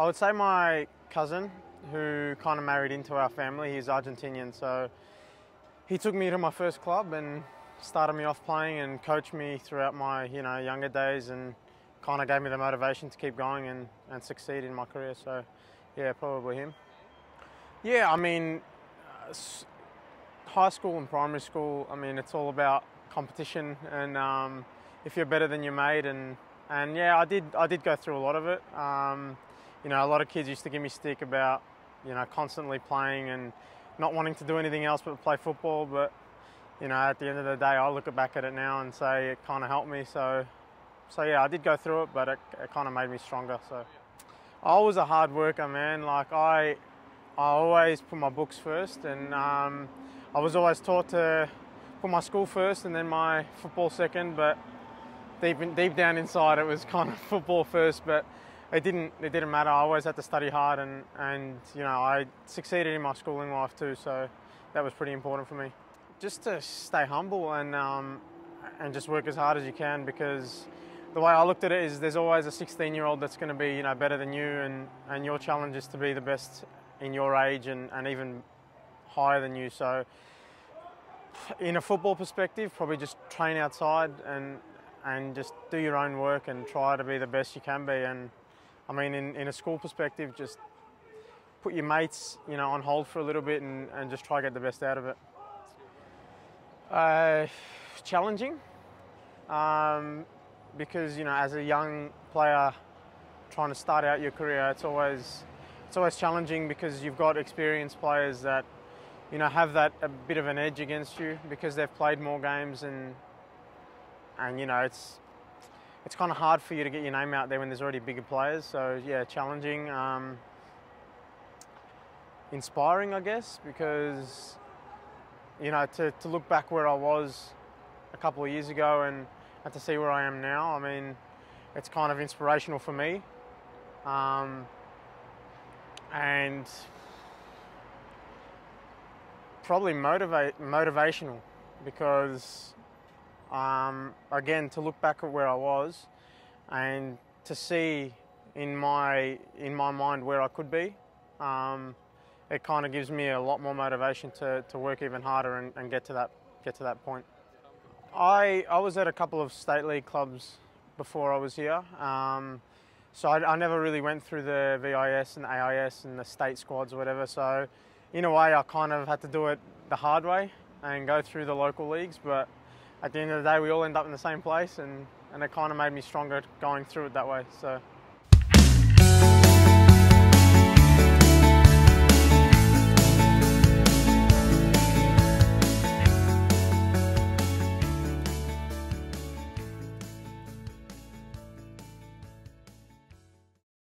I would say my cousin, who kind of married into our family. He's Argentinian, so he took me to my first club and started me off playing and coached me throughout my younger days, and kind of gave me the motivation to keep going and succeed in my career. So yeah, probably him. Yeah, I mean, high school and primary school, I mean, it's all about competition, and if you're better than your mate, and yeah, I did go through a lot of it. A lot of kids used to give me stick about constantly playing and not wanting to do anything else but play football. But at the end of the day, I look back at it now and say it kind of helped me. So yeah, I did go through it, but it kind of made me stronger. So I was a hard worker, man. Like I always put my books first, and I was always taught to put my school first and then my football second. But deep down inside, it was kind of football first. But it didn't matter. I always had to study hard, and I succeeded in my schooling life too. So that was pretty important for me. Just to stay humble and just work as hard as you can, because the way I looked at it is there's always a 16-year-old that's going to be better than you, and your challenge is to be the best in your age and even higher than you. So in a football perspective, probably just train outside and just do your own work and try to be the best you can be. And I mean, in a school perspective, just put your mates on hold for a little bit and just try to get the best out of it. Challenging, because as a young player trying to start out your career, it's always challenging, because you've got experienced players that have that a bit of an edge against you because they've played more games, and it's kind of hard for you to get your name out there when there's already bigger players. So yeah, challenging, inspiring, I guess, because to look back where I was a couple of years ago and to see where I am now, I mean, it's kind of inspirational for me, and probably motivational, because again, to look back at where I was and to see in my mind where I could be, it kind of gives me a lot more motivation to work even harder and get to that point. I was at a couple of state league clubs before I was here, so I never really went through the VIS and AIS and the state squads or whatever. So in a way, I kind of had to do it the hard way and go through the local leagues. But at the end of the day, we all end up in the same place, and it kind of made me stronger going through it that way. So